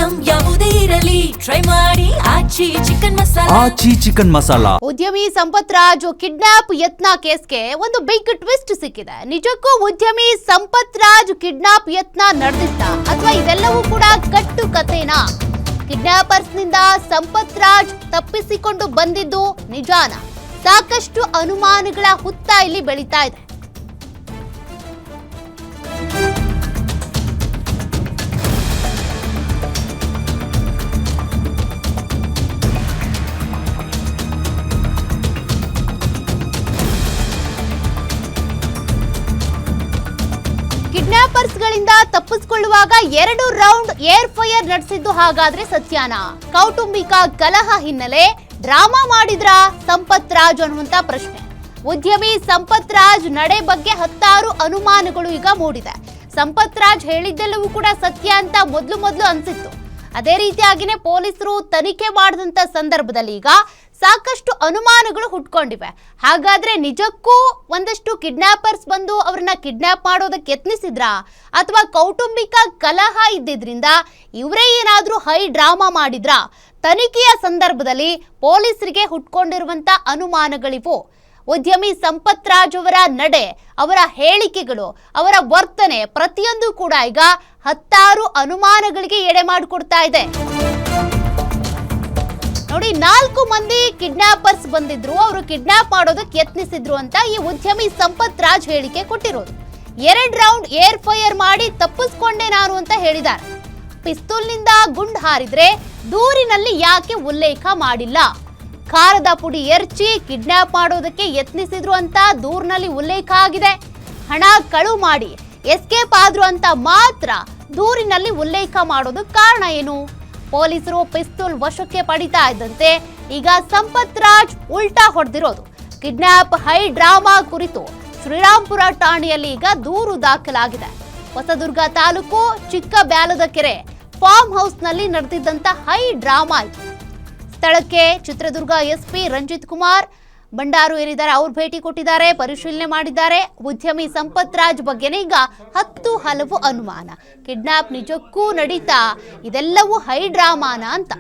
Item ಯಾವುದೇ ಇರಲಿ try ಮಾಡಿ ಆಚಿ ಚಿಕನ್ ಮಸಾಲಾ. ಉದ್ಯಮಿ ಸಂಪತ್ ರಾಜ್ ಕಿಡ್ನಾಪ್ ಯತ್ನ ಕೇಸ್ಗೆ ಒಂದು ಬಿಗ್ ಟ್ವಿಸ್ಟ್ ಸಿಕ್ಕಿದೆ. ನಿಜಕ್ಕೂ ಉದ್ಯಮಿ ಸಂಪತ್ ರಾಜ್ ಕಿಡ್ನಾಪ್ ಯತ್ನ ನಡೆದಿತ್ತ ಅಥವಾ ಇದೆಲ್ಲವೂ ಕೂಡ ಕಟ್ಟು ಕಥೆನಾ? ಕಿಡ್ನಾಪರ್ಸ್ ನಿಂದ ಸಂಪತ್ ರಾಜ್ ತಪ್ಪಿಸಿಕೊಂಡು ಬಂದಿದ್ದು ನಿಜಾನ? ಸಾಕಷ್ಟು ಅನುಮಾನಗಳ ಹುತ್ತ ಇಲ್ಲಿ ಬೆಳೀತಾ ಇದೆ. ಕಿಡ್ನಾಪರ್ಸ್ ಗಳಿಂದ ತಪ್ಪಿಸಿಕೊಳ್ಳುವಾಗ 2 ರೌಂಡ್ ಏರ್ ಫೈರ್ ನಡೆಸಿದ್ದು ಹಾಗಾದ್ರೆ ಸತ್ಯನಾ? ಕೌಟುಂಬಿಕ ಕಲಹ ಹಿನ್ನೆಲೆ ಡ್ರಾಮಾ ಮಾಡಿದ್ರ ಸಂಪತ್ ರಾಜ್ ಅನ್ನುವಂತ ಪ್ರಶ್ನೆ. ಉದ್ಯಮಿ ಸಂಪತ್ ರಾಜ್ ನಡೆ ಬಗ್ಗೆ ಹತ್ತಾರು ಅನುಮಾನಗಳು ಈಗ ಮೂಡಿದೆ. ಸಂಪತ್ ರಾಜ್ ಹೇಳಿದ್ದೆಲ್ಲವೂ ಕೂಡ ಸತ್ಯ ಅಂತ ಮೊದಲು ಅನ್ಸಿತ್ತು. ಅದೇ ರೀತಿಯಾಗಿನೇ ಪೊಲೀಸರು ತನಿಖೆ ಮಾಡಿದಂತ ಸಂದರ್ಭದಲ್ಲಿ ಈಗ ಸಾಕಷ್ಟು ಅನುಮಾನಗಳು ಹುಟ್ಕೊಂಡಿವೆ. ಹಾಗಾದ್ರೆ ನಿಜಕ್ಕೂ ಒಂದಷ್ಟು ಕಿಡ್ನಾಪರ್ಸ್ ಬಂದು ಅವ್ರನ್ನ ಕಿಡ್ನಾಪ್ ಮಾಡೋದಕ್ಕೆ ಯತ್ನಿಸಿದ್ರಾ ಅಥವಾ ಕೌಟುಂಬಿಕ ಕಲಹ ಇದ್ದಿದ್ರಿಂದ ಇವರೇ ಏನಾದ್ರೂ ಹೈ ಡ್ರಾಮಾ ಮಾಡಿದ್ರಾ? ತನಿಖೆಯ ಸಂದರ್ಭದಲ್ಲಿ ಪೊಲೀಸರಿಗೆ ಹುಟ್ಕೊಂಡಿರುವಂತ ಅನುಮಾನಗಳಿವು. ಉದ್ಯಮಿ ಸಂಪತ್ ರಾಜ್ ಅವರ ನಡೆ, ಅವರ ಹೇಳಿಕೆಗಳು, ಅವರ ವರ್ತನೆ ಪ್ರತಿಯೊಂದು ಕೂಡ ಈಗ ಹತ್ತಾರು ಅನುಮಾನಗಳಿಗೆ ಎಡೆ ಮಾಡಿಕೊಡ್ತಾ ಇದೆ. ನೋಡಿ, 4 ಮಂದಿ ಕಿಡ್ನಾಪರ್ಸ್ ಬಂದಿದ್ರು, ಅವರು ಕಿಡ್ನಾಪ್ ಮಾಡೋದಕ್ಕೆ ಯತ್ನಿಸಿದ್ರು ಅಂತ ಈ ಉದ್ಯಮಿ ಸಂಪತ್ ರಾಜ್ ಹೇಳಿಕೆ ಕೊಟ್ಟಿರೋದು. 2 ರೌಂಡ್ ಏರ್ ಫೈರ್ ಮಾಡಿ ತಪ್ಪಿಸ್ಕೊಂಡೆ ನಾನು ಅಂತ ಹೇಳಿದ್ದಾರೆ. ಪಿಸ್ತೂಲ್ನಿಂದ ಗುಂಡು ಹಾರಿದ್ರೆ ದೂರಿನಲ್ಲಿ ಯಾಕೆ ಉಲ್ಲೇಖ ಮಾಡಿಲ್ಲ? ಖಾರದ ಪುಡಿ ಎರಚಿ ಕಿಡ್ನಾಪ್ ಮಾಡೋದಕ್ಕೆ ಯತ್ನಿಸಿದ್ರು ಅಂತ ದೂರಿನಲ್ಲಿ ಉಲ್ಲೇಖ ಆಗಿದೆ. ಹಣ ಕಳುವು ಮಾಡಿ ಎಸ್ಕೇಪ್ ಆದ್ರು ಅಂತ ಮಾತ್ರ ದೂರಿನಲ್ಲಿ ಉಲ್ಲೇಖ ಮಾಡೋದಕ್ಕೆ ಕಾರಣ ಏನು? ಪೊಲೀಸರು ಪಿಸ್ತೂಲ್ ವಶಕ್ಕೆ ಪಡಿತಾ ಇದ್ದಂತೆ ಈಗ ಸಂಪತ್ ರಾಜ್ ಉಲ್ಟಾ ಹೊಡೆದಿರೋದು. ಕಿಡ್ನಾಪ್ ಹೈ ಡ್ರಾಮಾ ಕುರಿತು ಶ್ರೀರಾಂಪುರ ಠಾಣೆಯಲ್ಲಿ ಈಗ ದೂರು ದಾಖಲಾಗಿದೆ. ಹೊಸದುರ್ಗ ತಾಲೂಕು ಚಿಕ್ಕ ಬ್ಯಾಲದಕೆರೆ ಫಾರ್ಮ್ ಹೌಸ್ ನಲ್ಲಿ ನಡೆದಿದ್ದಂತ ಹೈ ಡ್ರಾಮಾ ಇದು. ಸ್ಥಳಕ್ಕೆ ಚಿತ್ರದುರ್ಗ ಎಸ್ಪಿ ರಂಜಿತ್ ಕುಮಾರ್ ಬಂಡಾರು ಏನಿದ್ದಾರೆ ಅವ್ರು ಭೇಟಿ ಕೊಟ್ಟಿದ್ದಾರೆ, ಪರಿಶೀಲನೆ ಮಾಡಿದ್ದಾರೆ. ಉದ್ಯಮಿ ಸಂಪತ್ ರಾಜ್ ಬಗ್ಗೆನೇ ಈಗ 10 ಹಲವು ಅನುಮಾನ. ಕಿಡ್ನಾಪ್ ನಿಜಕ್ಕೂ ನಡೀತಾ, ಇದೆಲ್ಲವೂ ಹೈ ಡ್ರಾಮಾನ ಅಂತ.